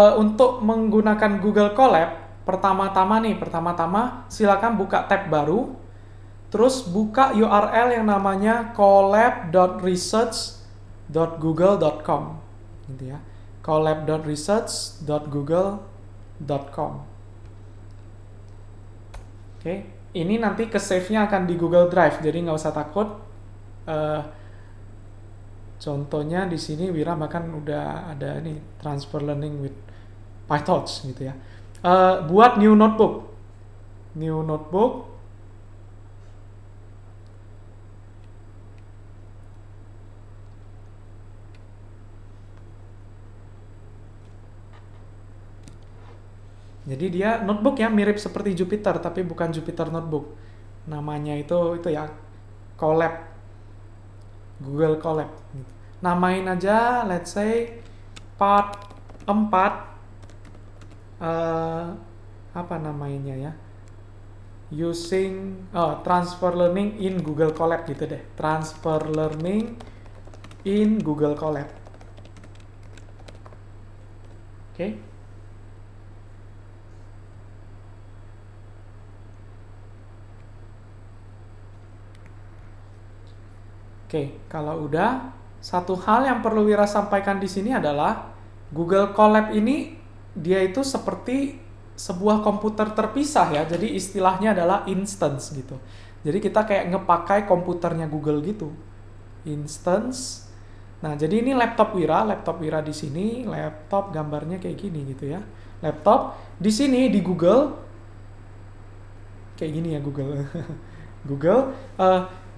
Untuk menggunakan Google Colab, pertama-tama silakan buka tab baru, terus buka URL yang namanya colab.research.google.com, gitu ya. colab.research.google.com. Oke, ini nanti ke save-nya akan di Google Drive, jadi nggak usah takut. Contohnya di sini Wira bahkan udah ada ini transfer learning with PyTorch gitu ya. Buat new notebook. Jadi dia notebook ya, mirip seperti Jupyter tapi bukan Jupyter Notebook. Namanya itu ya Colab, Google Colab gitu. Namain aja let's say part 4 apa namanya ya? Using transfer learning in Google Colab gitu deh. Transfer learning in Google Colab. Oke. Oke, kalau udah, satu hal yang perlu Wira sampaikan di sini adalah Google Colab ini dia itu seperti sebuah komputer terpisah ya. Jadi istilahnya adalah instance gitu. Jadi kita kayak ngepakai komputernya Google gitu. Instance. Nah, jadi ini laptop Wira di sini, laptop gambarnya kayak gini gitu ya. Laptop di sini di Google kayak gini ya Google. Google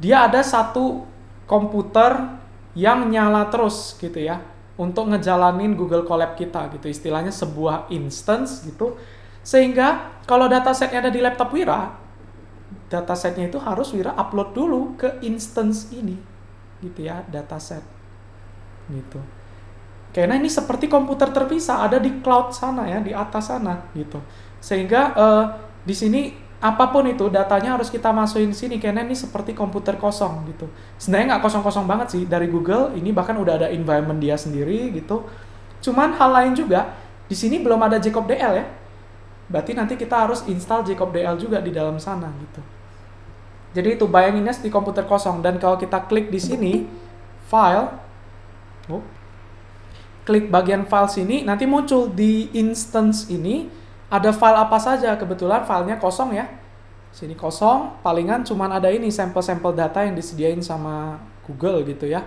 dia ada satu komputer yang nyala terus gitu ya untuk ngejalanin Google Colab kita gitu, istilahnya sebuah instance gitu, sehingga kalau datasetnya ada di laptop Wira, datasetnya itu harus Wira upload dulu ke instance ini gitu ya, dataset gitu. Karena ini seperti komputer terpisah ada di cloud sana ya, di atas sana gitu, sehingga di sini apapun itu datanya harus kita masukin sini karena ini seperti komputer kosong gitu. Sebenarnya nggak kosong-kosong banget sih dari Google, ini bahkan udah ada environment dia sendiri gitu. Cuman hal lain juga, di sini belum ada JCOB-DL ya. Berarti nanti kita harus install JCOB-DL juga di dalam sana gitu. Jadi itu bayanginnya di komputer kosong, dan kalau kita klik di sini file, klik bagian file sini, nanti muncul di instance ini ada file apa saja. Kebetulan filenya kosong ya. Sini kosong, palingan cuman ada ini sampel-sampel data yang disediain sama Google gitu ya.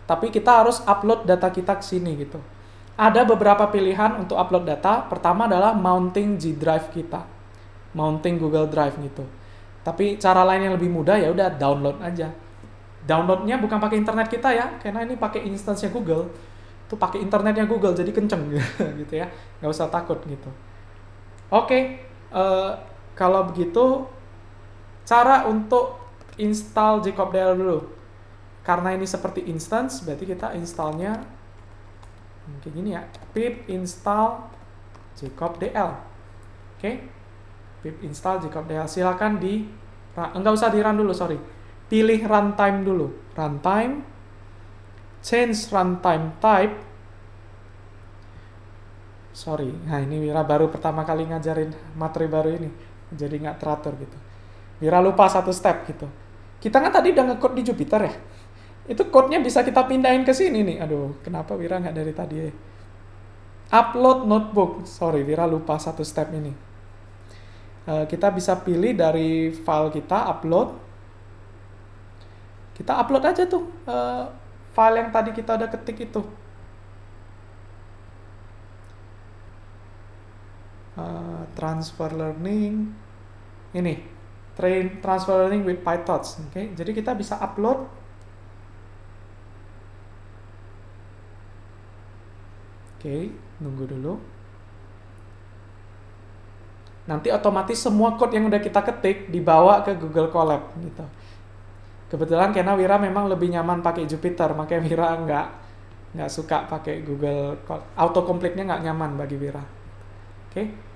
Tapi kita harus upload data kita ke sini gitu. Ada beberapa pilihan untuk upload data. Pertama adalah mounting G Drive kita. Mounting Google Drive gitu. Tapi cara lain yang lebih mudah ya udah download aja. Downloadnya bukan pakai internet kita ya, karena ini pakai instance-nya Google. Itu pakai internetnya Google jadi kenceng gitu ya. Nggak usah takut gitu. Oke, kalau begitu cara untuk install JCOB-DL dulu. Karena ini seperti instance, berarti kita installnya kayak gini ya. Pip install JCOB-DL. Oke, pip install JCOB-DL. Silakan enggak usah di run dulu, sorry. Pilih runtime dulu. Runtime, change runtime type. Sorry, nah ini Wira baru pertama kali ngajarin materi baru ini, jadi nggak teratur gitu. Wira lupa satu step gitu. Kita kan tadi udah nge-code di Jupyter ya. Itu code-nya bisa kita pindahin ke sini nih. Aduh, kenapa Wira nggak dari tadi ya? Upload notebook. Sorry, Wira lupa satu step ini. Kita bisa pilih dari file kita, upload. Kita upload aja tuh file yang tadi kita udah ketik itu. Transfer learning ini transfer learning with PyTorch. Oke, jadi kita bisa upload. Oke, nunggu dulu. Nanti otomatis semua code yang udah kita ketik dibawa ke Google Colab gitu. Kebetulan karena Wira memang lebih nyaman pakai Jupyter, makanya Wira nggak suka pakai Google autocomplete-nya nggak nyaman bagi Wira. Oke.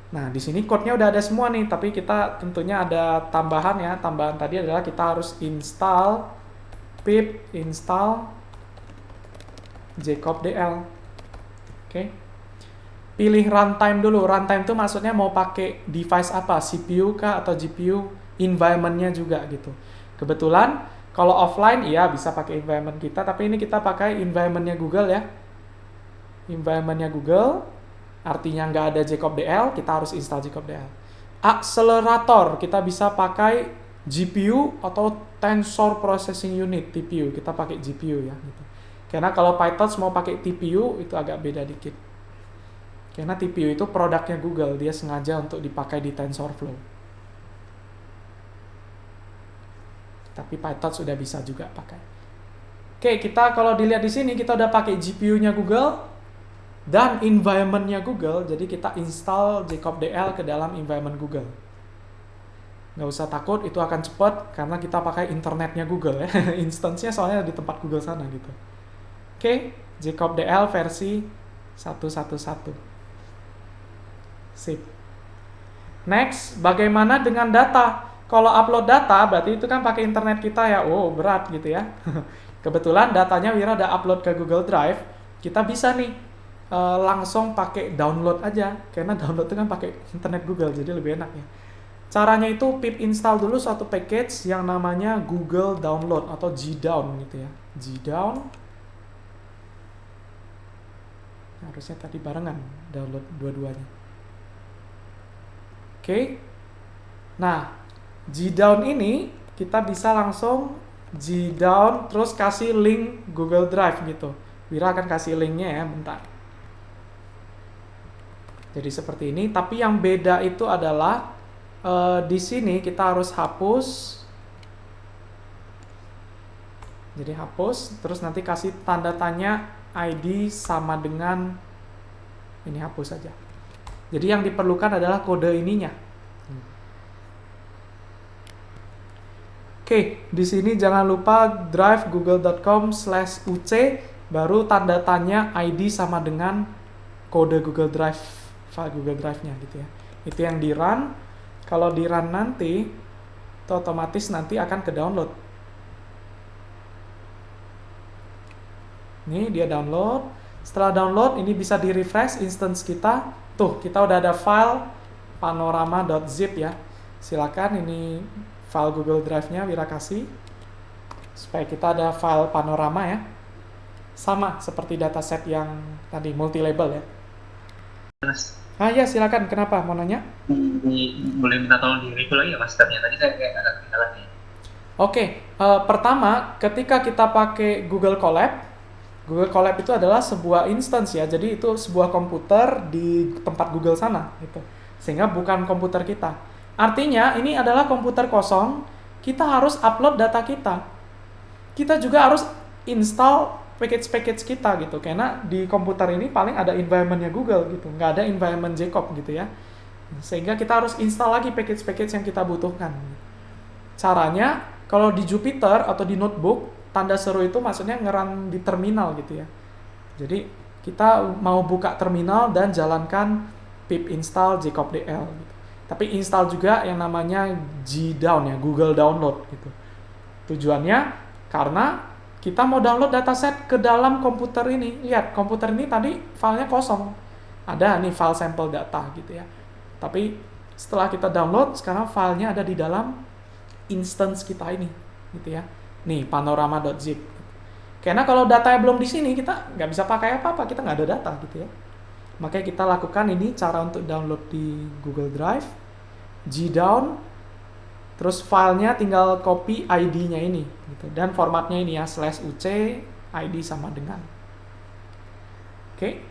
Nah, di sini code-nya udah ada semua nih, tapi kita tentunya ada tambahan ya. Tambahan tadi adalah kita harus install pip install JCOB-DL. Oke. pilih runtime dulu. Runtime itu maksudnya mau pakai device apa, CPU kah atau GPU, environment-nya juga gitu. Kebetulan kalau offline iya bisa pakai environment kita, tapi ini kita pakai environment-nya Google ya. Environment-nya Google, artinya nggak ada JCOB-DL, kita harus install JCOB-DL. Accelerator, kita bisa pakai GPU atau Tensor Processing Unit, TPU. Kita pakai GPU ya. Gitu. Karena kalau PyTorch mau pakai TPU, itu agak beda dikit. Karena TPU itu produknya Google, dia sengaja untuk dipakai di TensorFlow. Tapi PyTorch sudah bisa juga pakai. Oke, kita kalau dilihat di sini kita udah pakai GPU-nya Google dan environment-nya Google, jadi kita install JCOB-DL ke dalam environment Google. Nggak usah takut, itu akan cepat karena kita pakai internetnya Google ya. Instance-nya soalnya di tempat Google sana gitu. Oke, JCOB-DL versi 1.1.1. Sip. Next, bagaimana dengan data? Kalau upload data, berarti itu kan pakai internet kita ya. Oh, berat gitu ya. Kebetulan datanya Wira udah upload ke Google Drive. Kita bisa nih langsung pakai download aja. Karena download itu kan pakai internet Google, jadi lebih enak ya. Caranya itu pip install dulu suatu package yang namanya Google Download atau GDown gitu ya. GDown. Harusnya tadi barengan download dua-duanya. Oke. Nah, GDown ini kita bisa langsung GDown terus kasih link Google Drive gitu. Wira akan kasih linknya ya, bentar. Jadi seperti ini, tapi yang beda itu adalah di sini kita harus hapus. Jadi hapus, terus nanti kasih tanda tanya ID sama dengan ini, hapus saja. Jadi yang diperlukan adalah kode ininya. Oke, di sini jangan lupa drive google.com/uc baru tanda tanya ID sama dengan kode Google Drive, file Google Drive-nya gitu ya. Itu yang di run. Kalau di run nanti itu otomatis nanti akan ke download. Nih dia download. Setelah download ini bisa di refresh instance kita. Tuh, kita udah ada file panorama.zip ya. Silakan ini file Google Drive-nya Wira kasih. Supaya kita ada file panorama ya. Sama seperti dataset yang tadi multi-label ya. Mas. Ah ya, silakan. Kenapa? Mau nanya? Boleh minta tolong di review lagi ya Mas stepnya. Tadi saya kayak agak ketinggalan nih. Oke, pertama ketika kita pakai Google Colab itu adalah sebuah instance ya, jadi itu sebuah komputer di tempat Google sana gitu. Sehingga bukan komputer kita. Artinya ini adalah komputer kosong, kita harus upload data kita. Kita juga harus install package-package kita gitu, karena di komputer ini paling ada environment-nya Google gitu, nggak ada environment JCOB gitu ya. Sehingga kita harus install lagi package-package yang kita butuhkan. Caranya, kalau di Jupyter atau di notebook, tanda seru itu maksudnya ngeran di terminal gitu ya. Jadi kita mau buka terminal dan jalankan pip install JCOB-DL gitu. Tapi install juga yang namanya GDown ya, Google Download gitu. Tujuannya karena kita mau download dataset ke dalam komputer ini. Lihat, komputer ini tadi filenya kosong. Ada nih file sampel data gitu ya. Tapi setelah kita download, sekarang filenya ada di dalam instance kita ini gitu ya. Nih, panorama.zip. Karena kalau datanya belum di sini, kita nggak bisa pakai apa-apa, kita nggak ada data gitu ya. Makanya kita lakukan ini cara untuk download di Google Drive, GDown, terus filenya tinggal copy ID-nya ini, gitu. Dan formatnya ini ya, /uc, ID sama dengan. Oke.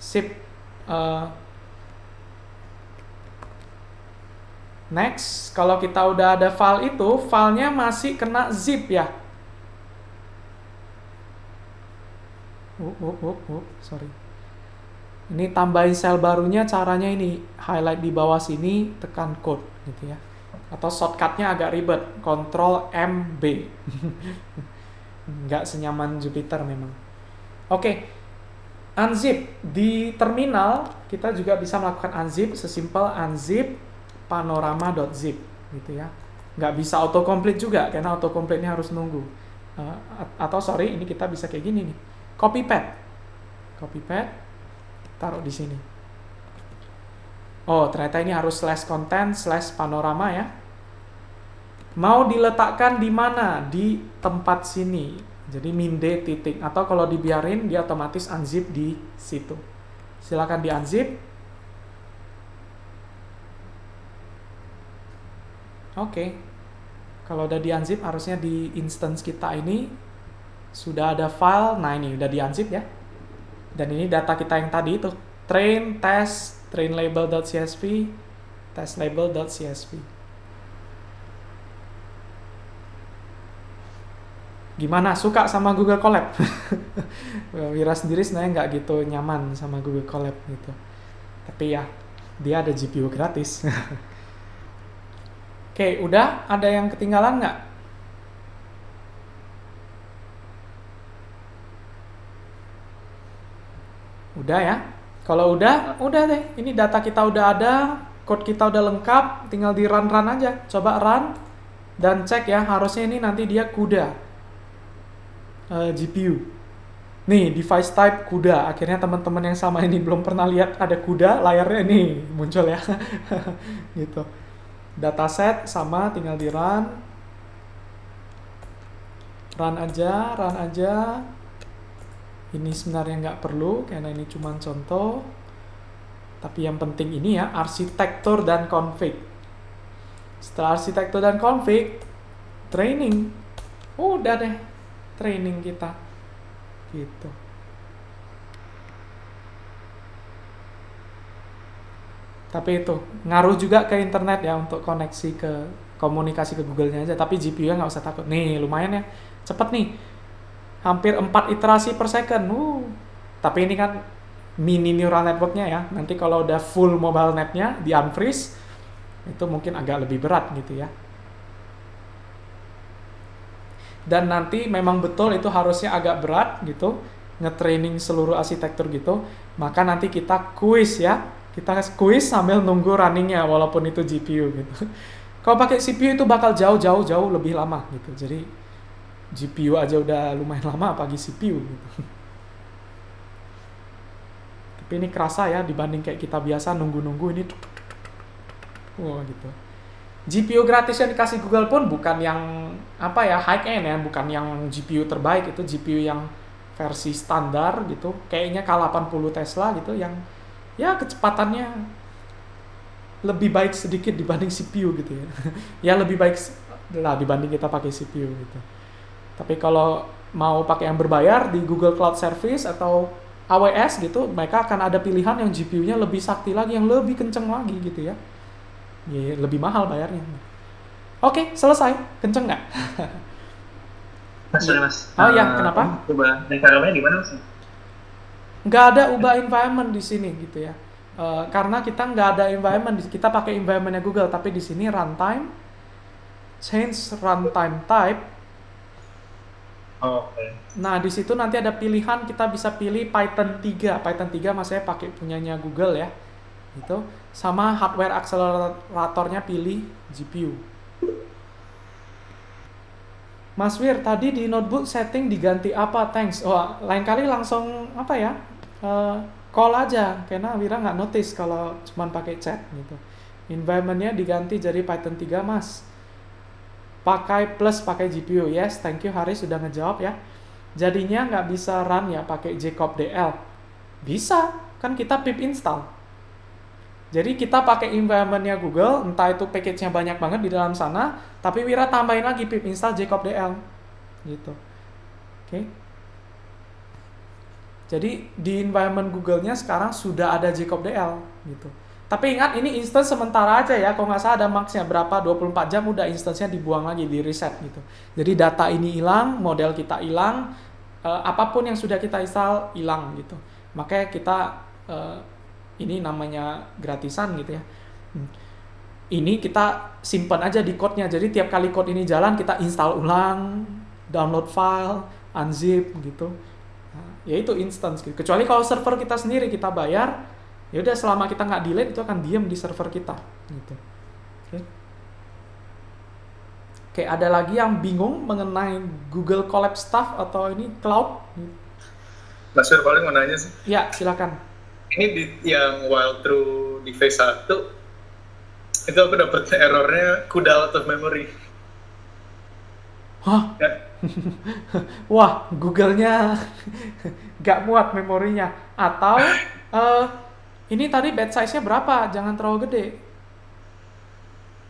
Sip. Next, kalau kita udah ada file itu, filenya masih kena zip ya. Sorry. Ini tambahin sel barunya, caranya ini, highlight di bawah sini, tekan code gitu ya. Atau shortcutnya agak ribet, Ctrl MB. Nggak senyaman Jupyter memang. Oke. Unzip. Di terminal, kita juga bisa melakukan unzip, sesimpel unzip panorama.zip gitu ya. Nggak bisa autocomplete juga karena autocomplete-nya harus nunggu. Atau sorry, ini kita bisa kayak gini nih. Copy copy paste, taruh di sini. Oh, ternyata ini harus /content/panorama ya. Mau diletakkan di mana? Di tempat sini. Jadi min d titik, atau kalau dibiarin dia otomatis unzip di situ. Silakan di unzip. Oke. Kalau udah di unzip harusnya di instance kita ini sudah ada file. Nah, ini udah di unzip ya. Dan ini data kita yang tadi itu. Train test trainLabel.csv, testlabel.csv. Gimana? Suka sama Google Colab? Wira sendiri sebenarnya nggak gitu nyaman sama Google Colab gitu. Tapi ya, dia ada GPU gratis. Oke, udah? Ada yang ketinggalan nggak? Udah ya? Kalau udah deh. Ini data kita udah ada, code kita udah lengkap, tinggal di run aja. Coba run dan cek ya, harusnya ini nanti dia CUDA GPU. Nih, device type CUDA. Akhirnya teman-teman yang sama ini belum pernah lihat ada CUDA, layarnya ini muncul ya. Gitu. Dataset sama, tinggal di run. Run aja. Ini sebenarnya nggak perlu, karena ini cuma contoh. Tapi yang penting ini ya, arsitektur dan config. Setelah arsitektur dan config, training. Udah deh, training kita. Gitu. Tapi itu, ngaruh juga ke internet ya, untuk koneksi ke komunikasi ke Google-nya aja. Tapi GPU-nya nggak usah takut. Nih, lumayan ya. Cepet nih. Hampir 4 iterasi per second. Tapi ini kan mini neural network-nya ya. Nanti kalau udah full mobile net-nya di unfreeze, itu mungkin agak lebih berat gitu ya. Dan nanti memang betul itu harusnya agak berat gitu, nge-training seluruh arsitektur gitu. Maka nanti kita quiz ya. Kita quiz sambil nunggu running-nya walaupun itu GPU gitu. Kalau pakai CPU itu bakal jauh lebih lama gitu. Jadi GPU aja udah lumayan lama, apalagi CPU gitu. Tapi ini kerasa ya dibanding kayak kita biasa nunggu-nunggu ini. Wah gitu. GPU gratis yang dikasih Google pun bukan yang high end ya, bukan yang GPU terbaik, itu GPU yang versi standar gitu. Kayaknya K80 Tesla gitu yang ya kecepatannya lebih baik sedikit dibanding CPU gitu ya. Ya lebih baik lah dibanding kita pakai CPU gitu. Tapi kalau mau pakai yang berbayar di Google Cloud Service atau AWS gitu, mereka akan ada pilihan yang GPU-nya lebih sakti lagi, yang lebih kenceng lagi gitu ya. Ya lebih mahal bayarnya. Oke, selesai. Kenceng nggak? Mas. Oh ya, kenapa? Ubah environment-nya gimana Mas? Nggak ada ubah environment di sini gitu ya. Karena kita nggak ada environment, kita pakai environment-nya Google, tapi di sini runtime, change runtime type. Oke. Nah, di situ nanti ada pilihan, kita bisa pilih Python 3. Python 3 maksudnya pakai punyanya Google ya. Gitu. Sama hardware acceleratornya pilih GPU. Mas Wir, tadi di notebook setting diganti apa? Thanks. Oh, lain kali langsung call aja, karena Wira nggak notice kalau cuma pakai chat gitu. Environment-nya diganti jadi Python 3, Mas. Pakai GPU. Yes, thank you Haris sudah ngejawab ya. Jadinya nggak bisa run ya pakai jcobdl. Bisa, kan kita pip install. Jadi kita pakai environment-nya Google, entah itu package-nya banyak banget di dalam sana, tapi Wira tambahin lagi pip install jcobdl. Gitu. Oke. Jadi di environment Google-nya sekarang sudah ada jcobdl gitu. Tapi ingat, ini instance sementara aja ya. Kalau nggak salah ada max-nya berapa, 24 jam udah instance-nya dibuang lagi, di reset gitu. Jadi data ini hilang, model kita hilang, apapun yang sudah kita install hilang gitu. Makanya kita ini namanya gratisan gitu ya. Ini kita simpan aja di code-nya. Jadi tiap kali code ini jalan kita install ulang, download file, unzip gitu. Nah, ya itu instance gitu. Kecuali kalau server kita sendiri kita bayar, ya udah selama kita nggak delete itu akan diam di server kita gitu. Oke, ada lagi yang bingung mengenai Google Colab Stuff atau ini cloud? Mas Fir paling mau nanya sih. Ya, silakan. Ini yang while through di phase 1, itu aku dapet errornya kuda out of memory. Hah? Ya, Wah, Google-nya nggak muat memorinya. Atau eh, ini tadi batch size-nya berapa? Jangan terlalu gede.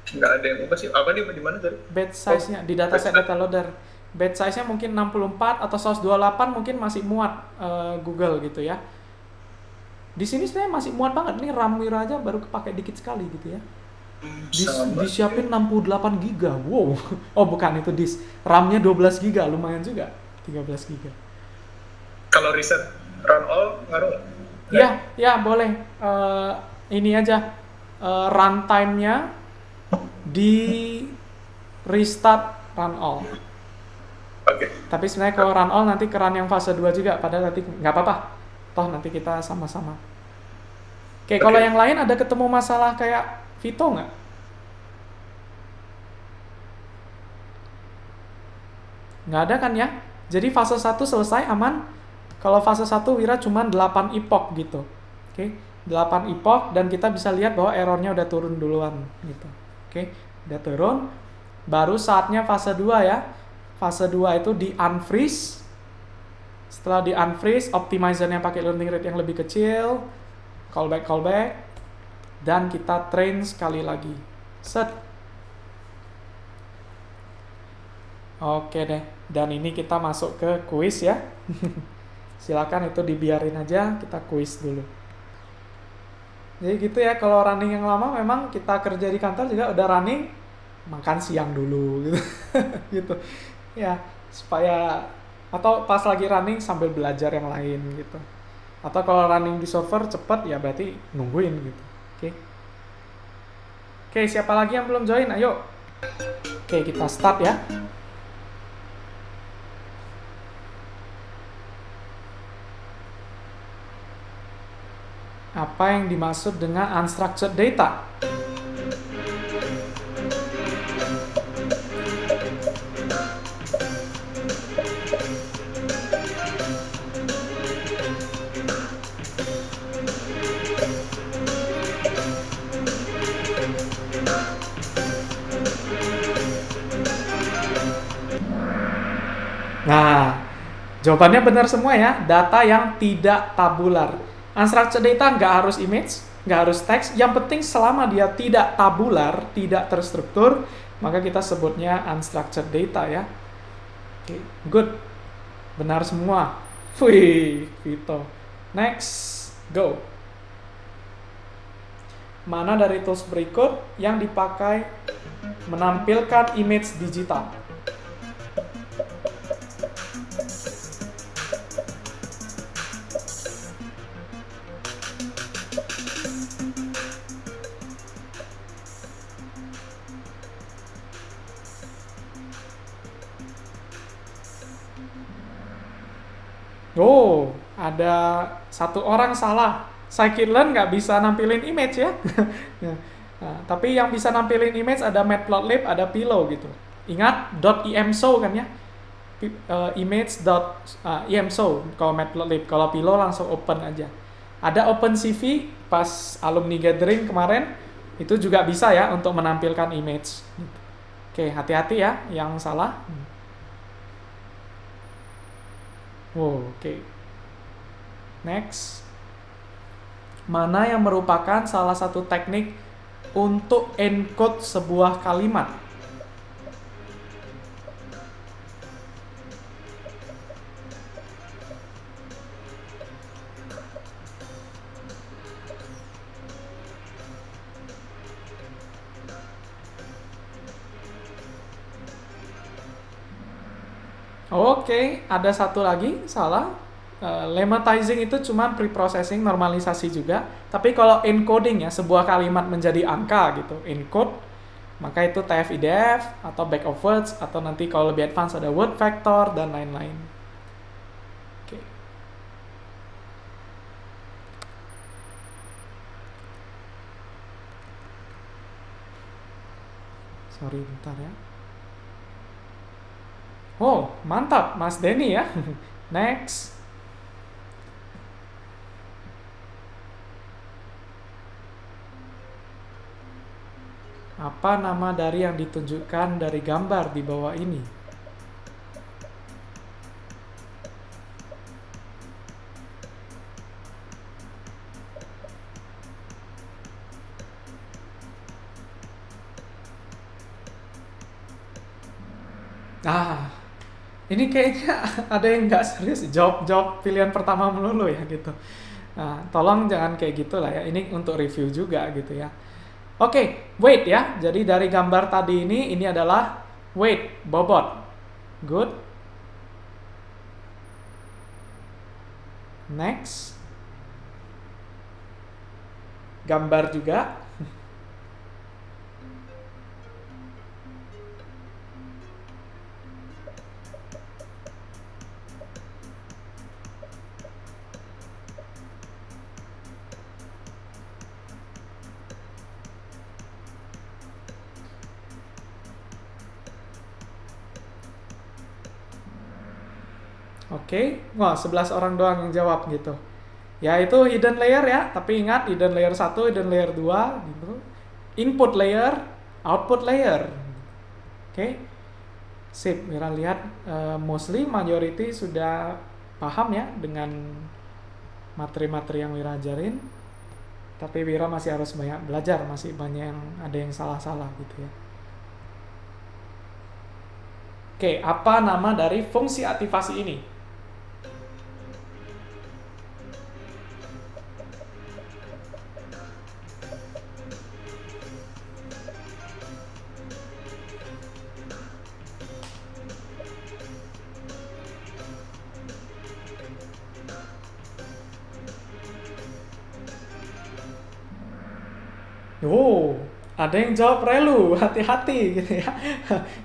nggak ada yang apa sih? Apa nih di mana tadi? Batch Oh, size-nya di dataset data loader. Batch size-nya mungkin 64 atau 128 mungkin masih muat Google gitu ya. Di sini sebenarnya masih muat banget. Nih RAM Wira aja baru kepake dikit sekali gitu ya. sama. Disiapin 68 giga. Wow. Oh, bukan itu disk. RAM-nya 12 giga, lumayan juga. 13 giga. Kalau reset run all ngaruh nggak? Iya, ya boleh. Ini aja runtime-nya di restart run all. Oke. Tapi sebenarnya kalau run all nanti ke run yang fase 2 juga, padahal nanti nggak apa-apa. Toh nanti kita sama-sama. Oke, kalau Oke. yang lain ada ketemu masalah kayak Vito nggak? Nggak ada kan ya? Jadi fase 1 selesai aman. Kalau fase 1 Wira cuma 8 epoch gitu. Oke, 8 epoch dan kita bisa lihat bahwa errornya udah turun duluan gitu. Oke, udah turun. Baru saatnya fase 2 ya. Fase 2 itu di unfreeze. Setelah di unfreeze, optimizer-nya pakai learning rate yang lebih kecil. Callback. Dan kita train sekali lagi. Set. Oke deh. Dan ini kita masuk ke quiz ya. Silakan itu dibiarin aja, kita quiz dulu. Jadi gitu ya, kalau running yang lama memang kita kerja di kantor juga udah running, makan siang dulu gitu. Gitu. Ya, supaya atau pas lagi running sambil belajar yang lain gitu. Atau kalau running di server cepet ya berarti nungguin gitu. Oke. Oke, siapa lagi yang belum join? Ayo. Oke, kita start ya. Apa yang dimaksud dengan unstructured data? Nah, jawabannya benar semua ya. Data yang tidak tabular. Unstructured data nggak harus image, nggak harus teks. Yang penting selama dia tidak tabular, tidak terstruktur, maka kita sebutnya unstructured data ya. Oke, good. Benar semua. Wih, Vito. Next, go. Mana dari tools berikut yang dipakai menampilkan image digital? Oh, ada satu orang salah. Scikit-learn nggak bisa nampilin image ya. Nah, tapi yang bisa nampilin image ada Matplotlib, ada Pillow gitu. Ingat .emso kan ya? Image.emso kalau Matplotlib. Kalau Pillow langsung open aja. Ada OpenCV pas alumni gathering kemarin, itu juga bisa ya untuk menampilkan image. Oke, hati-hati ya yang salah. Wow, oke. Next. Mana yang merupakan salah satu teknik untuk encode sebuah kalimat? Oke, ada satu lagi salah. Lemmatizing itu cuma preprocessing, normalisasi juga. Tapi kalau encoding ya, sebuah kalimat menjadi angka gitu, encode, maka itu TF-IDF atau back of words, atau nanti kalau lebih advance ada word factor dan lain-lain. Oke. Sorry, bentar ya. Oh, mantap Mas Denny ya. Next. Apa nama dari yang ditunjukkan dari gambar di bawah ini? Ah, ini kayaknya ada yang nggak serius. Jawab pilihan pertama melulu ya gitu. Nah, tolong jangan kayak gitu lah ya. Ini untuk review juga gitu ya. Oke, weight ya. Jadi dari gambar tadi ini adalah weight, bobot. Good. Next. Gambar juga. Oke, wah 11 orang doang yang jawab gitu. Ya itu hidden layer ya, tapi ingat hidden layer 1, hidden layer 2 gitu. Input layer, output layer. Oke. Sip, Mira lihat mostly majority sudah paham ya dengan materi-materi yang Wira ajarin. Tapi Wira masih harus banyak belajar, masih banyak yang ada yang salah-salah gitu ya. Oke, apa nama dari fungsi aktivasi ini? Oh, ada yang jawab relu, hati-hati gitu ya.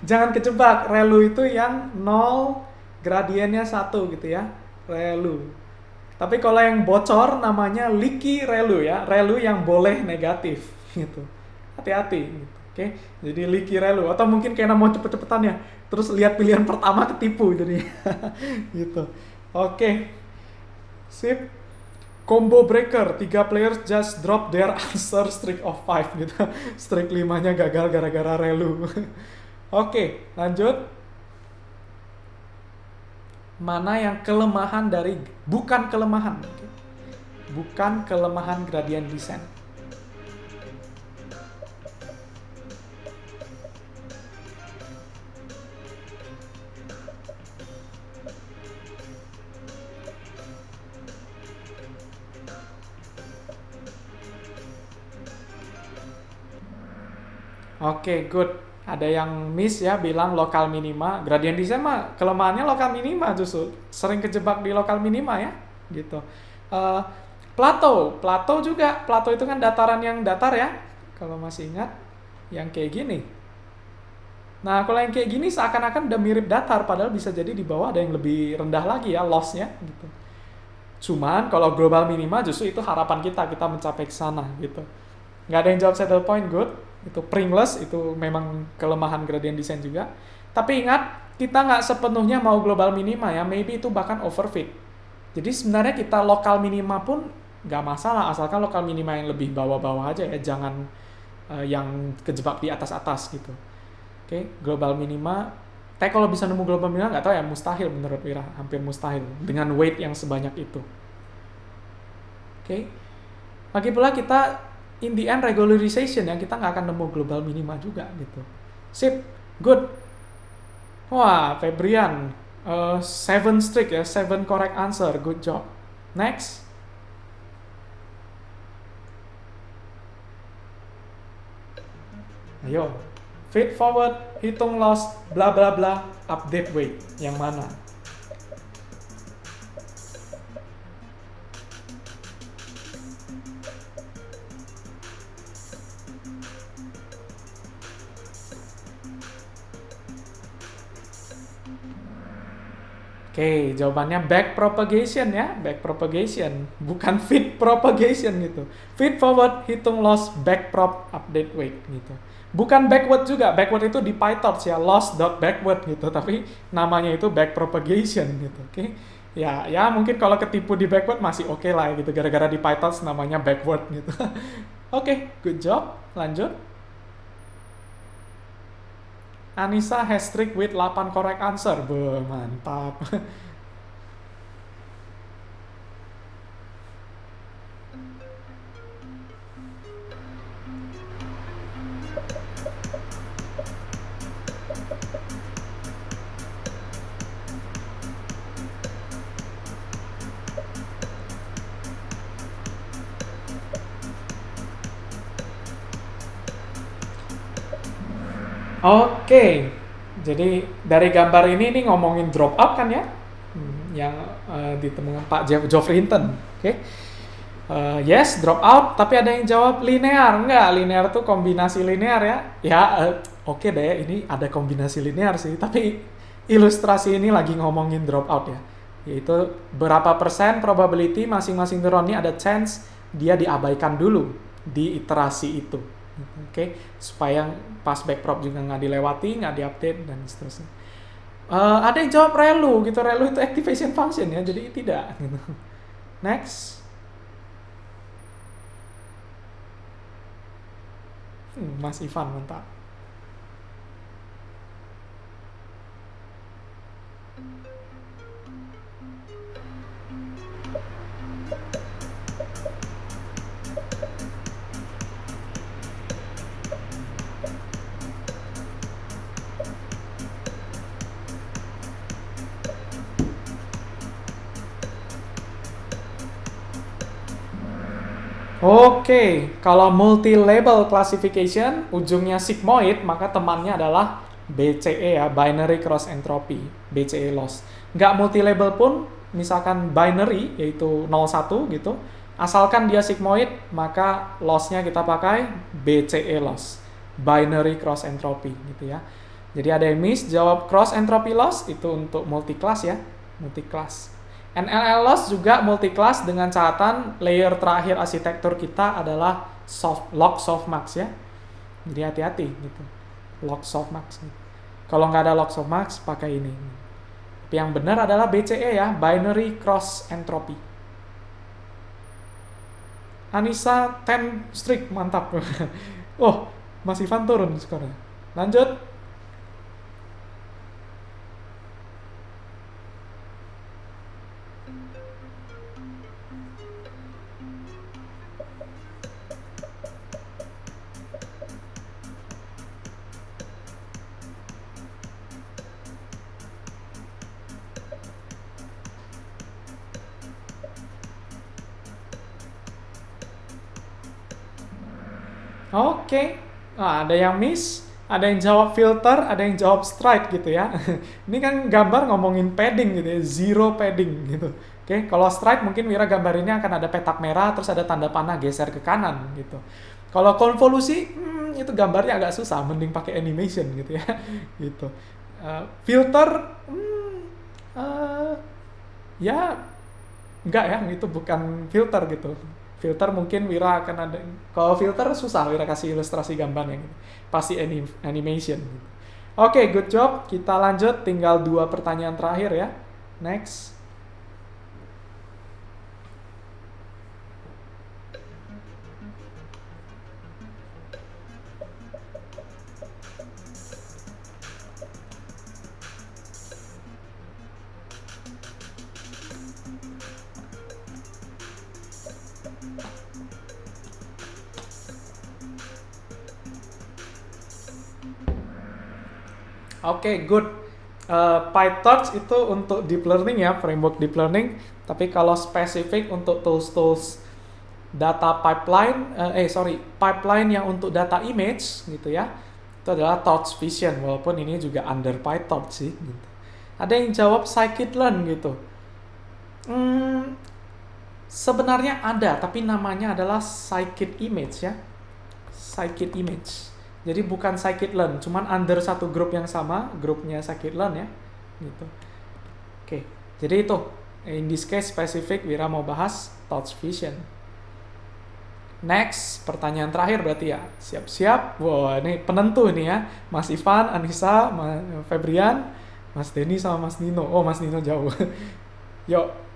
Jangan kejebak, relu itu yang 0, gradiennya 1 gitu ya, relu. Tapi kalau yang bocor namanya leaky relu ya, relu yang boleh negatif gitu. Hati-hati gitu. Oke, jadi leaky relu atau mungkin karena mau cepet-cepetan ya, terus lihat pilihan pertama ketipu jadi gitu. Oke, sip. Combo breaker, 3 players just drop their answer streak of 5 gitu. Streak 5-nya gagal gara-gara relu. Oke, lanjut. Mana yang kelemahan dari, bukan kelemahan. Bukan kelemahan gradient descent. Oke, good. Ada yang miss ya, bilang lokal minima. Gradient descent mah kelemahannya lokal minima justru. Sering kejebak di lokal minima ya, gitu. Plateau juga. Plateau itu kan dataran yang datar ya, kalau masih ingat. Yang kayak gini. Nah, kalau yang kayak gini seakan-akan udah mirip datar, padahal bisa jadi di bawah ada yang lebih rendah lagi ya, loss-nya gitu. Cuman kalau global minima justru itu harapan kita mencapai ke sana gitu. Nggak ada yang jawab saddle point, good. Itu Pringles, itu memang kelemahan gradient descent juga. Tapi ingat, kita nggak sepenuhnya mau global minima ya, maybe itu bahkan overfit. Jadi sebenarnya kita lokal minima pun nggak masalah, asalkan lokal minima yang lebih bawah-bawah aja ya, jangan yang kejebak di atas-atas gitu. Oke, global minima. Tapi kalau bisa nemu global minima nggak tahu ya, mustahil menurut Wira, hampir mustahil dengan weight yang sebanyak itu. Oke, lagi pula kita in the end regularization ya, kita nggak akan nemu global minima juga gitu. Sip, good. Wah, Febrian 7 streak ya, 7 correct answer, good job. Next. Ayo, feed forward, hitung loss, bla bla bla, update weight, yang mana? Oke, jawabannya back propagation ya, back propagation, bukan feed propagation gitu. Feed forward, hitung loss, back prop, update weight gitu. Bukan backward juga, backward itu di PyTorch ya, loss.backward gitu, tapi namanya itu back propagation gitu, oke. Ya mungkin kalau ketipu di backward masih oke lah gitu, gara-gara di PyTorch namanya backward gitu. Oke, good job, lanjut. Anissa has trick with 8 correct answer. Beuh, mantap. Oke, jadi dari gambar ini nih ngomongin drop out kan ya, yang ditemukan Pak Geoffrey Hinton. Oke, yes drop out, tapi ada yang jawab linear. Enggak, linear tuh kombinasi linear ya. Ya, oke deh, ini ada kombinasi linear sih, tapi ilustrasi ini lagi ngomongin drop out ya, yaitu berapa persen probability masing-masing neuron ini ada chance dia diabaikan dulu di iterasi itu. Oke, supaya pas backprop juga nggak dilewati, nggak diupdate dan seterusnya. Ada yang jawab ReLU gitu, ReLU itu activation function ya, jadi tidak. Gitu. Next, Mas Ivan mantap. Oke, kalau multi-label classification, ujungnya sigmoid, maka temannya adalah BCE ya, binary cross entropy, BCE loss. Nggak multi-label pun, misalkan binary, yaitu 01 gitu, asalkan dia sigmoid, maka loss-nya kita pakai BCE loss, binary cross entropy gitu ya. Jadi ada yang miss, jawab cross entropy loss, itu untuk multi-class ya, multi-class. NLL loss juga multi-class dengan catatan layer terakhir arsitektur kita adalah log softmax ya. Jadi hati-hati gitu. Log softmax. Gitu. Kalau nggak ada log softmax pakai ini. Tapi yang benar adalah BCE ya, binary cross entropy. Anissa 10 strict, mantap. Oh, Mas Ivan turun skornya. Lanjut. Oke, nah, ada yang miss, ada yang jawab filter, ada yang jawab stride gitu ya. Ini kan gambar ngomongin padding gitu ya, zero padding gitu. Oke, kalau stride mungkin Wira gambar ini akan ada petak merah, terus ada tanda panah geser ke kanan gitu. Kalau konvolusi, itu gambarnya agak susah, mending pakai animation gitu ya. Gitu. Filter, ya enggak ya, itu bukan filter gitu. Filter mungkin Wira akan ada. Kalau filter susah Wira kasih ilustrasi gambarnya gitu. Pasti animation gitu. Oke, good job. Kita lanjut, tinggal 2 pertanyaan terakhir ya. Next. Oke, good. PyTorch itu untuk deep learning ya, framework deep learning. Tapi kalau spesifik untuk tools-tools data pipeline, pipeline yang untuk data image gitu ya, itu adalah Torch Vision. Walaupun ini juga under PyTorch sih. Gitu. Ada yang jawab scikit-learn gitu. Sebenarnya ada, tapi namanya adalah scikit-image ya. Scikit-image. Jadi bukan scikit-learn, cuman under satu grup yang sama, grupnya scikit-learn ya, gitu. Oke, jadi itu. In this case spesifik Wira mau bahas Torch Vision. Next, pertanyaan terakhir berarti ya. Siap-siap. Wah, ini penentu ini ya. Mas Ivan, Anissa, Mas Febrian, Mas Denny sama Mas Nino. Oh, Mas Nino jauh. Yuk.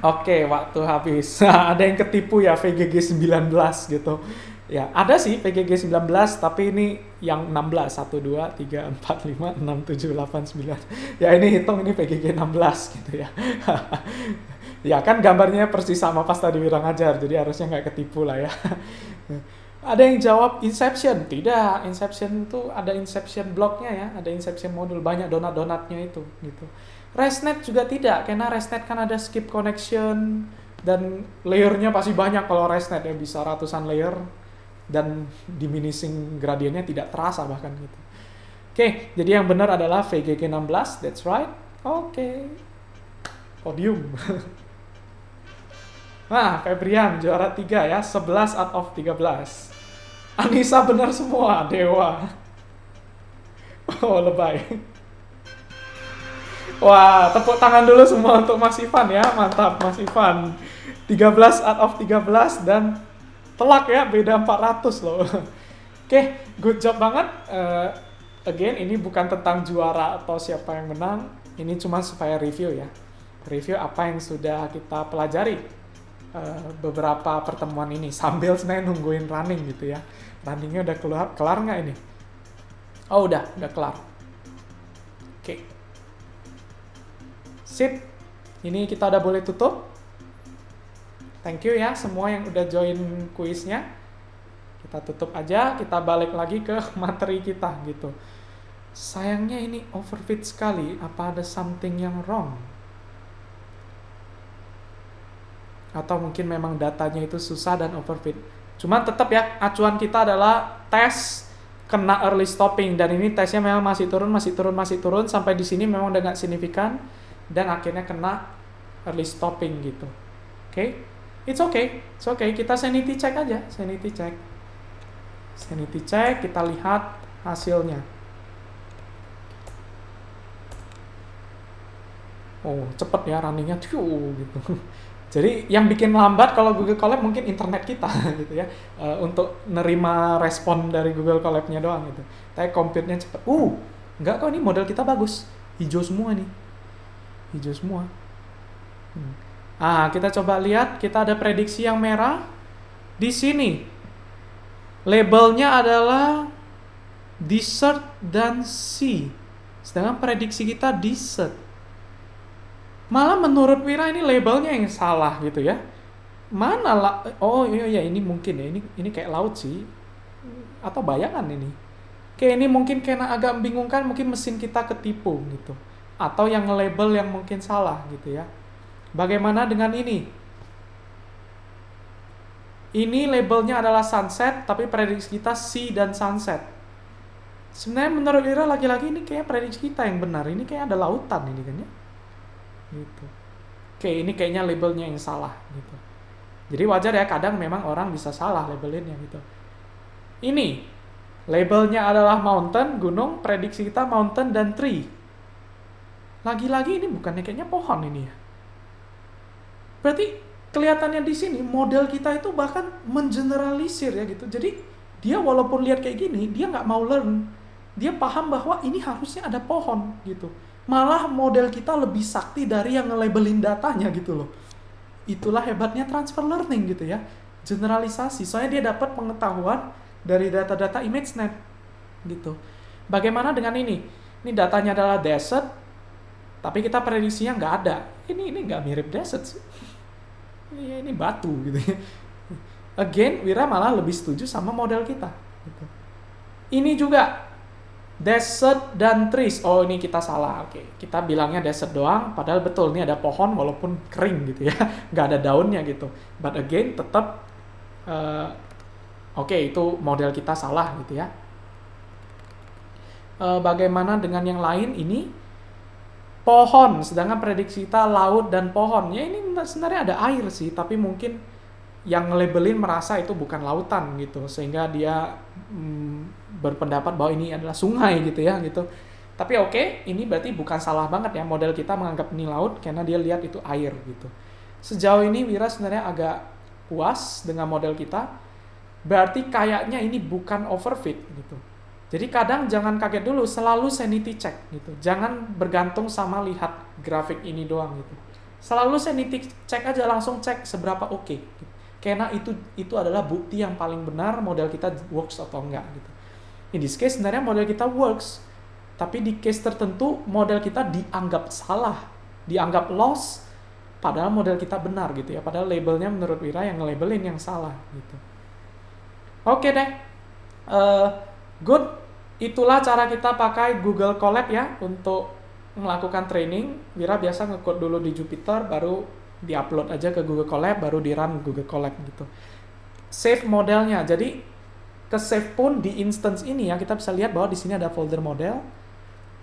Oke, waktu habis. Ada yang ketipu ya VGG 19 gitu. Ya, ada sih VGG 19 tapi ini yang 16. 1 2 3 4 5 6 7 8 9. Ya ini hitung ini VGG 16 gitu ya. Ya kan gambarnya persis sama pas tadi Wira ngajar, jadi harusnya nggak ketipu lah ya. Ada yang jawab Inception. Tidak, Inception itu ada Inception blocknya ya, ada Inception modul, banyak donat-donatnya itu gitu. ResNet juga tidak, karena ResNet kan ada skip connection dan layernya pasti banyak kalau ResNet ya, bisa ratusan layer dan diminishing gradiennya tidak terasa bahkan gitu. Oke, jadi yang benar adalah VGG 16, that's right. Oke. Podium. Nah, Febrian juara 3 ya, 11 out of 13. Anissa benar semua, dewa. Oh, lebay. Wah, tepuk tangan dulu semua untuk Mas Ivan ya. Mantap Mas Ivan. 13 out of 13 dan telak ya, beda 400 loh. Oke, good job banget. Again, ini bukan tentang juara atau siapa yang menang. Ini cuma supaya review ya. Review apa yang sudah kita pelajari beberapa pertemuan ini. Sambil sebenarnya nungguin running gitu ya. Runningnya udah kelar nggak ini? Oh, udah kelar. Oke. Sip, ini kita udah boleh tutup. Thank you ya semua yang udah join kuisnya. Kita tutup aja, kita balik lagi ke materi kita gitu. Sayangnya ini overfit sekali, apa ada something yang wrong? Atau mungkin memang datanya itu susah dan overfit. Cuman tetap ya, acuan kita adalah tes kena early stopping. Dan ini tesnya memang masih turun, sampai di sini memang udah nggak signifikan. Dan akhirnya kena early stopping gitu. Oke, it's okay, kita sanity check aja, sanity check, kita lihat hasilnya. Oh, cepet ya runningnya, gitu. Jadi yang bikin lambat kalau Google Colab mungkin internet kita gitu ya, untuk nerima respon dari Google Colab-nya doang gitu. Tapi compute-nya cepet. Enggak kok, ini model kita bagus, hijau semua nih. Kita coba lihat, kita ada prediksi yang merah. Di sini labelnya adalah dessert dan C. Sedangkan prediksi kita dessert. Malah menurut Wira ini labelnya yang salah gitu ya. Mana lah? Oh iya ini mungkin ya, ini kayak laut sih. Atau bayangan ini. Kayak ini mungkin karena agak membingungkan, mungkin mesin kita ketipu gitu. Atau yang label yang mungkin salah gitu ya. Bagaimana dengan ini? Ini labelnya adalah sunset, tapi prediksi kita sea dan sunset. Sebenarnya menurut Ira lagi-lagi ini kayak prediksi kita yang benar. Ini kayak ada lautan ini kan ya. Gitu. Oke, ini kayaknya labelnya yang salah gitu. Jadi wajar ya, kadang memang orang bisa salah labelinnya gitu. Ini labelnya adalah mountain, gunung, prediksi kita mountain dan tree. Lagi-lagi ini bukannya kayaknya pohon ini ya. Berarti kelihatannya di sini model kita itu bahkan mengeneralisir ya gitu. Jadi dia walaupun lihat kayak gini, dia nggak mau learn. Dia paham bahwa ini harusnya ada pohon gitu. Malah model kita lebih sakti dari yang nge-labelin datanya gitu loh. Itulah hebatnya transfer learning gitu ya. Generalisasi. Soalnya dia dapat pengetahuan dari data-data ImageNet gitu. Bagaimana dengan ini? Ini datanya adalah desert, tapi kita prediksinya nggak ada. Ini nggak mirip desert sih. Ini batu gitu ya. Again, Wira malah lebih setuju sama model kita. Gitu. Ini juga desert dan trees. Oh, ini kita salah. Oke, kita bilangnya desert doang. Padahal betul, ini ada pohon walaupun kering gitu ya. Nggak ada daunnya gitu. But again, tetap itu model kita salah gitu ya. Bagaimana dengan yang lain ini? Pohon, sedangkan prediksi kita laut dan pohon. Ya ini sebenarnya ada air sih, tapi mungkin yang labelin merasa itu bukan lautan gitu, sehingga dia berpendapat bahwa ini adalah sungai gitu ya gitu. Tapi oke, ini berarti bukan salah banget ya, model kita menganggap ini laut karena dia lihat itu air gitu. Sejauh ini Wira sebenarnya agak puas dengan model kita. Berarti kayaknya ini bukan overfit gitu. Jadi kadang jangan kaget dulu, selalu sanity check gitu. Jangan bergantung sama lihat grafik ini doang gitu. Selalu sanity check aja, langsung cek seberapa oke. Karena itu adalah bukti yang paling benar model kita works atau enggak gitu. In this case sebenarnya model kita works, tapi di case tertentu model kita dianggap salah, dianggap loss, padahal model kita benar gitu ya. Padahal labelnya menurut Wira yang nge-labelin yang salah gitu. Oke deh, good. Itulah cara kita pakai Google Colab ya untuk melakukan training. Wira biasa nge-code dulu di Jupyter, baru di-upload aja ke Google Colab, baru di-run Google Colab gitu. Save modelnya, jadi ke save pun di instance ini ya, kita bisa lihat bahwa di sini ada folder model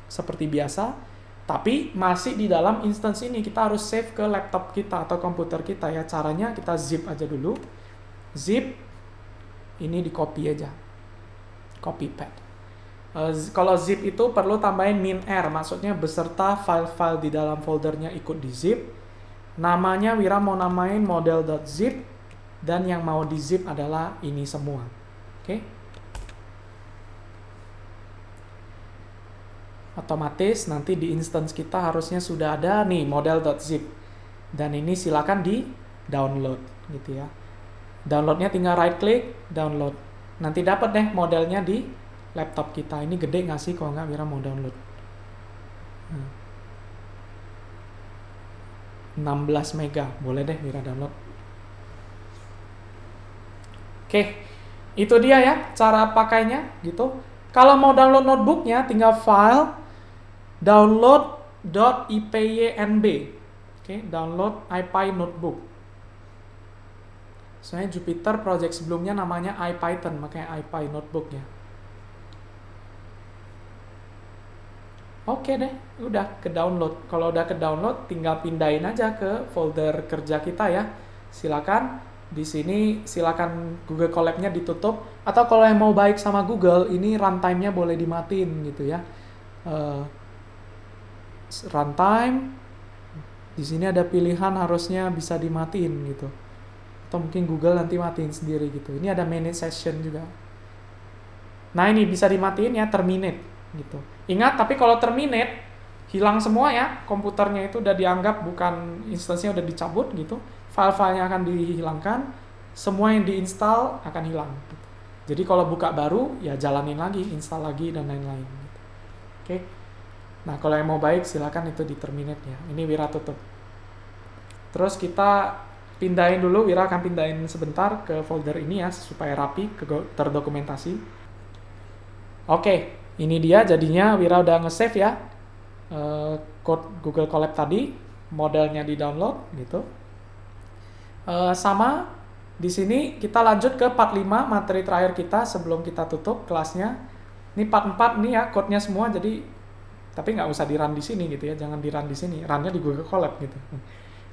seperti biasa, tapi masih di dalam instance ini. Kita harus save ke laptop kita atau komputer kita ya. Caranya kita zip aja dulu, zip, ini di copy aja, copy pad. Kalau zip itu perlu tambahin -r, maksudnya beserta file-file di dalam foldernya ikut di zip. Namanya Wira mau namain model.zip, dan yang mau di zip adalah ini semua. Oke. Otomatis nanti di instance kita harusnya sudah ada nih model.zip, dan ini silakan di download gitu ya. Downloadnya tinggal right click, download. Nanti dapat deh modelnya di laptop kita. Ini gede nggak sih kalau nggak Wira mau download? 16 mega, boleh deh Wira download. Oke, itu dia ya cara pakainya gitu. Kalau mau download notebooknya, tinggal file download.ipynb. Oke, download IPy notebook. Soalnya Jupyter project sebelumnya namanya IPython, makanya IPy notebook ya. Oke deh, udah ke download. Kalau udah ke download, tinggal pindahin aja ke folder kerja kita ya. Silakan di sini, silakan Google Colab-nya ditutup. Atau kalau yang mau baik sama Google, ini runtime-nya boleh dimatiin gitu ya. Runtime, di sini ada pilihan harusnya bisa dimatiin gitu. Atau mungkin Google nanti matiin sendiri gitu. Ini ada manage session juga. Nah ini bisa dimatiin ya, terminate gitu. Ingat, tapi kalau terminate, hilang semua ya, komputernya itu udah dianggap bukan, instansinya udah dicabut gitu, file-filenya akan dihilangkan, semua yang diinstal akan hilang gitu. Jadi kalau buka baru, ya jalanin lagi, install lagi, dan lain-lain gitu. Oke. Nah, kalau yang mau baik, silakan itu di terminate ya. Ini Wira tutup. Terus kita pindahin dulu, Wira akan pindahin sebentar ke folder ini ya, supaya rapi, terdokumentasi. Oke. Ini dia jadinya Wira udah nge-save ya code Google Colab tadi, modelnya di-download gitu. Sama di sini kita lanjut ke part 5, materi terakhir kita sebelum kita tutup kelasnya. Ini part 4 nih ya, code-nya semua, jadi tapi nggak usah di-run di sini gitu ya, jangan di-run di sini, run-nya di Google Colab gitu.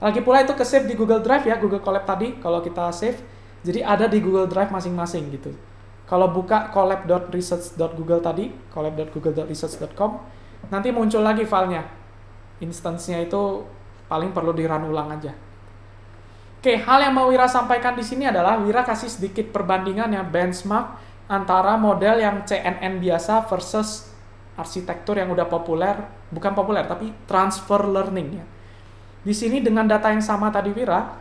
Lagi pula itu ke-save di Google Drive ya, Google Colab tadi kalau kita save, jadi ada di Google Drive masing-masing gitu. Kalau buka colab.research.google tadi, colab.google.research.com, nanti muncul lagi filenya. Instance-nya itu paling perlu di-run ulang aja. Oke, hal yang mau Wira sampaikan di sini adalah Wira kasih sedikit perbandingan ya, benchmark antara model yang CNN biasa versus arsitektur yang udah populer, bukan populer tapi transfer learning ya. Di sini dengan data yang sama tadi Wira,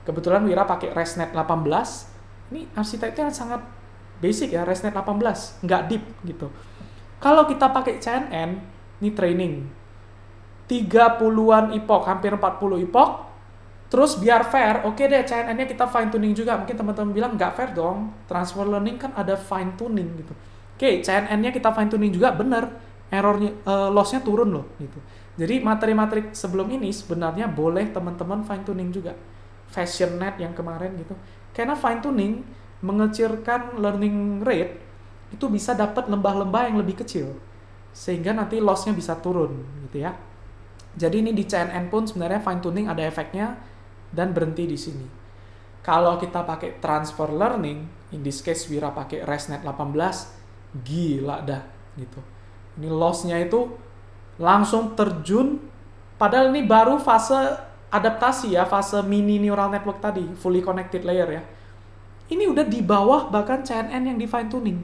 kebetulan Wira pakai ResNet 18. Ini arsitekturnya sangat basic ya, ResNet 18, nggak deep gitu. Kalau kita pakai CNN, ini training, 30-an epoch, hampir 40 epoch, terus biar fair, oke deh CNN-nya kita fine tuning juga. Mungkin teman-teman bilang, nggak fair dong, transfer learning kan ada fine tuning gitu. Oke, CNN-nya kita fine tuning juga, bener, errornya, loss-nya turun loh gitu. Jadi materi-materi sebelum ini sebenarnya boleh teman-teman fine tuning juga. FashionNet yang kemarin gitu, karena fine tuning mengecilkan learning rate, itu bisa dapat lembah-lembah yang lebih kecil, sehingga nanti loss-nya bisa turun gitu ya. Jadi ini di CNN pun sebenarnya fine tuning ada efeknya, dan berhenti di sini. Kalau kita pakai transfer learning, in this case Wira pakai ResNet 18, gila dah gitu. Ini loss-nya itu langsung terjun, padahal ini baru fase adaptasi ya, fase mini neural network tadi, fully connected layer ya. Ini udah di bawah bahkan CNN yang di fine tuning.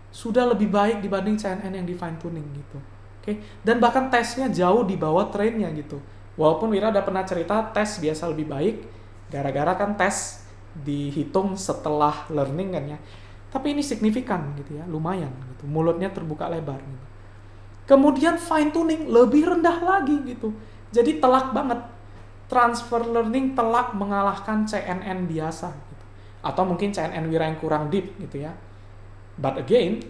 Sudah lebih baik dibanding CNN yang di fine tuning gitu. Oke. Dan bahkan tesnya jauh di bawah trainnya gitu. Walaupun Wira udah pernah cerita tes biasa lebih baik, gara-gara kan tes dihitung setelah learning kan ya. Tapi ini signifikan gitu ya, lumayan gitu. Mulutnya terbuka lebar gitu. Kemudian fine tuning lebih rendah lagi gitu. Jadi telak banget. Transfer learning telak mengalahkan CNN biasa gitu. Atau mungkin CNN Wira yang kurang deep gitu ya. But again,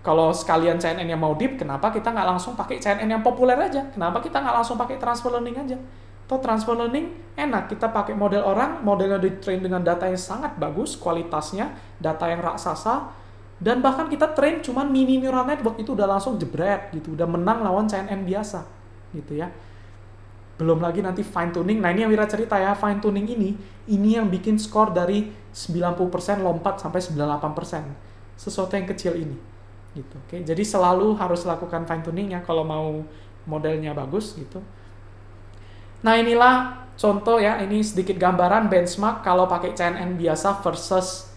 kalau sekalian CNN yang mau deep, kenapa kita nggak langsung pakai CNN yang populer aja? Kenapa kita nggak langsung pakai transfer learning aja? Atau transfer learning enak, kita pakai model orang, modelnya di-train dengan data yang sangat bagus, kualitasnya, data yang raksasa, dan bahkan kita train cuman mini neural network, itu udah langsung jebret gitu, udah menang lawan CNN biasa gitu ya. Belum lagi nanti fine tuning. Nah ini yang Wira cerita ya, fine tuning ini yang bikin skor dari 90% lompat sampai 98%. Sesuatu yang kecil ini gitu. Oke, jadi selalu harus lakukan fine tuning ya kalau mau modelnya bagus gitu. Nah inilah contoh ya, ini sedikit gambaran benchmark kalau pakai CNN biasa versus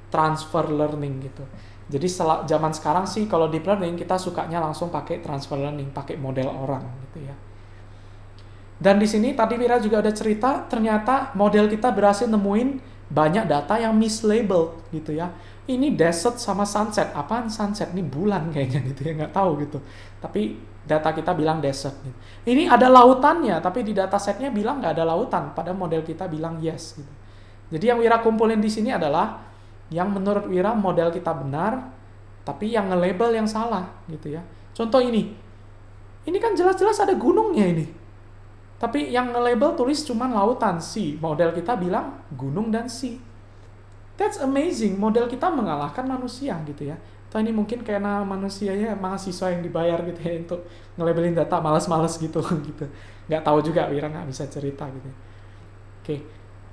transfer learning gitu. Jadi zaman sekarang sih kalau deep learning kita sukanya langsung pakai transfer learning, pakai model orang gitu ya. Dan di sini tadi Wira juga ada cerita, ternyata model kita berhasil nemuin banyak data yang mislabeled gitu ya. Ini desert sama sunset. Apaan sunset? Ini bulan kayaknya gitu ya, nggak tahu gitu. Tapi data kita bilang desert gitu. Ini ada lautannya, tapi di datasetnya bilang nggak ada lautan, padahal model kita bilang yes gitu. Jadi yang Wira kumpulin di sini adalah yang menurut Wira model kita benar, tapi yang nge-label yang salah gitu ya. Contoh ini kan jelas-jelas ada gunungnya ini. Tapi yang nge-label tulis cuma lautan, sea. Model kita bilang gunung dan sea. That's amazing, model kita mengalahkan manusia gitu ya. Atau ini mungkin karena manusianya mahasiswa yang dibayar gitu ya untuk nge-labelin data, males-males gitu gitu. Nggak tahu juga, Wira nggak bisa cerita gitu. Oke,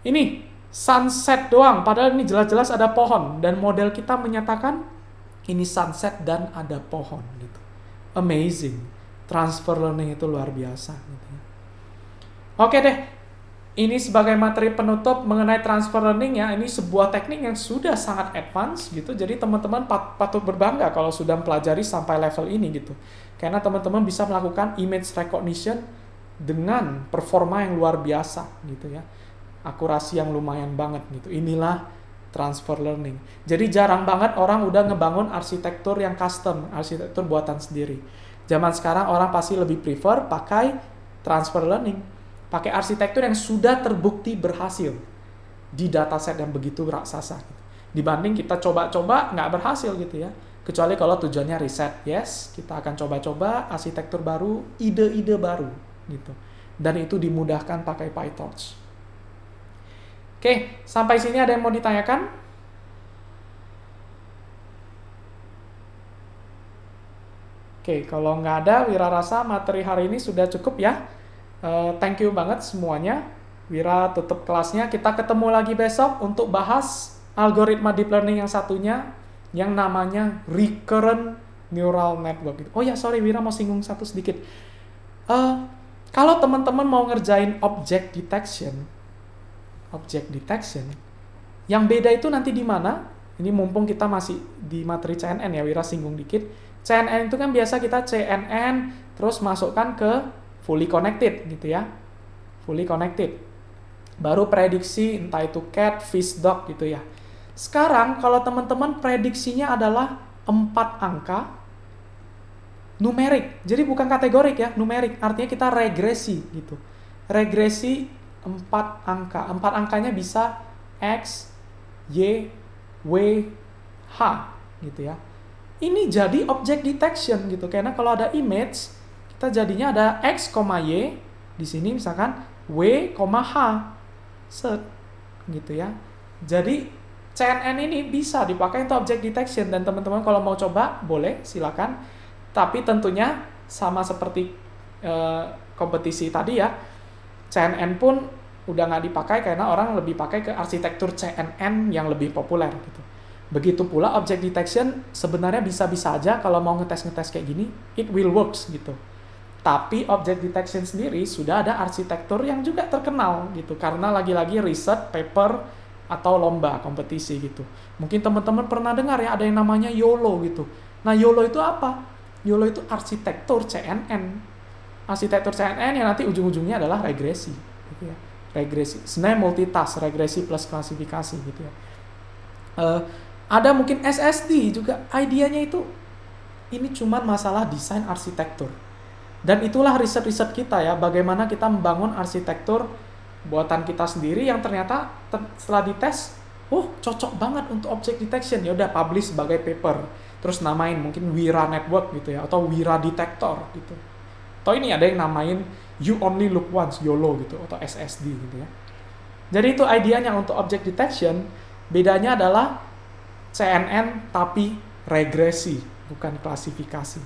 ini sunset doang, padahal ini jelas-jelas ada pohon. Dan model kita menyatakan ini sunset dan ada pohon gitu. Amazing, transfer learning itu luar biasa gitu ya. Oke deh, ini sebagai materi penutup mengenai transfer learning ya, ini sebuah teknik yang sudah sangat advance gitu, jadi teman-teman patut berbangga kalau sudah mempelajari sampai level ini gitu. Karena teman-teman bisa melakukan image recognition dengan performa yang luar biasa gitu ya. Akurasi yang lumayan banget gitu. Inilah transfer learning. Jadi jarang banget orang udah ngebangun arsitektur yang custom, arsitektur buatan sendiri. Zaman sekarang orang pasti lebih prefer pakai transfer learning. Pakai arsitektur yang sudah terbukti berhasil di dataset yang begitu raksasa gitu. Dibanding kita coba-coba nggak berhasil gitu ya. Kecuali kalau tujuannya riset, yes, kita akan coba-coba arsitektur baru, ide-ide baru gitu. Dan itu dimudahkan pakai PyTorch. Oke, sampai sini ada yang mau ditanyakan? Oke, kalau nggak ada, Wira rasa materi hari ini sudah cukup ya. Thank you banget semuanya. Wira tutup kelasnya. Kita ketemu lagi besok untuk bahas algoritma deep learning yang satunya yang namanya recurrent neural network. Oh ya, sorry, Wira mau singgung satu sedikit. Kalau teman-teman mau ngerjain object detection, yang beda itu nanti di mana? Ini mumpung kita masih di materi CNN ya, Wira singgung dikit. CNN itu kan biasa kita CNN terus masukkan ke fully connected gitu ya. Fully connected. Baru prediksi entah itu cat, fish, dog gitu ya. Sekarang kalau teman-teman prediksinya adalah 4 angka numerik. Jadi bukan kategorik ya, numerik. Artinya kita regresi gitu. Regresi 4 angka. 4 angkanya bisa X, Y, W, H gitu ya. Ini jadi object detection gitu. Karena kalau ada image, kita jadinya ada X, Y, di sini misalkan W, H, set gitu ya. Jadi CNN ini bisa dipakai untuk object detection dan teman-teman kalau mau coba boleh silakan. Tapi tentunya sama seperti kompetisi tadi ya, CNN pun udah nggak dipakai karena orang lebih pakai ke arsitektur CNN yang lebih populer gitu. Begitu pula object detection sebenarnya bisa-bisa aja kalau mau ngetes-ngetes kayak gini, it will works gitu. Tapi object detection sendiri sudah ada arsitektur yang juga terkenal gitu. Karena lagi-lagi riset, paper, atau lomba, kompetisi gitu. Mungkin teman-teman pernah dengar ya ada yang namanya YOLO gitu. Nah YOLO itu apa? YOLO itu arsitektur CNN. arsitektur CNN yang nanti ujung-ujungnya adalah regresi, gitu ya. Regresi, sebenarnya multitask, regresi plus klasifikasi, gitu ya. Ada mungkin SSD juga, idenya itu ini cuman masalah desain arsitektur. Dan itulah riset-riset kita ya, bagaimana kita membangun arsitektur buatan kita sendiri yang ternyata setelah dites, cocok banget untuk object detection. Ya udah publish sebagai paper. Terus namain mungkin Wira Network gitu ya, atau Wira Detector gitu. Atau ini ada yang namain You Only Look Once, YOLO gitu, atau SSD gitu ya. Jadi itu idenya untuk object detection, bedanya adalah CNN tapi regresi, bukan klasifikasi.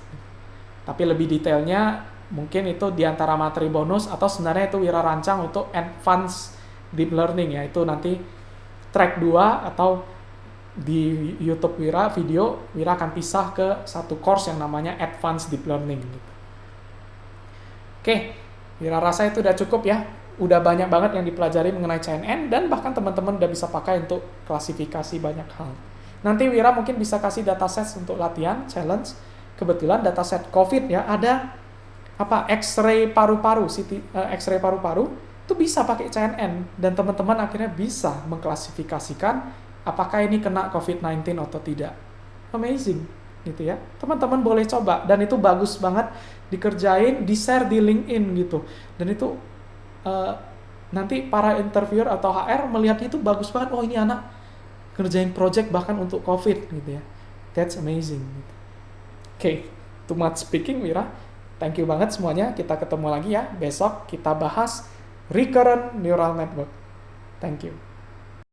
Tapi lebih detailnya mungkin itu diantara materi bonus atau sebenarnya itu Wira rancang untuk advanced deep learning ya. Itu nanti track 2 atau di YouTube Wira video, Wira akan pisah ke satu course yang namanya advanced deep learning gitu. Oke, Wira rasa itu udah cukup ya. Udah banyak banget yang dipelajari mengenai CNN dan bahkan teman-teman udah bisa pakai untuk klasifikasi banyak hal. Nanti Wira mungkin bisa kasih dataset untuk latihan, challenge. Kebetulan dataset COVID ya, ada X-ray paru-paru, X-ray paru-paru itu bisa pakai CNN dan teman-teman akhirnya bisa mengklasifikasikan apakah ini kena COVID-19 atau tidak. Amazing gitu ya. Teman-teman boleh coba dan itu bagus banget dikerjain, di-share di LinkedIn gitu. Dan itu nanti para interviewer atau HR melihat itu bagus banget. Oh, ini anak kerjain project bahkan untuk COVID gitu ya. That's amazing gitu. Oke, too much speaking Wira. Thank you banget semuanya. Kita ketemu lagi ya besok, kita bahas recurrent neural network. Thank you.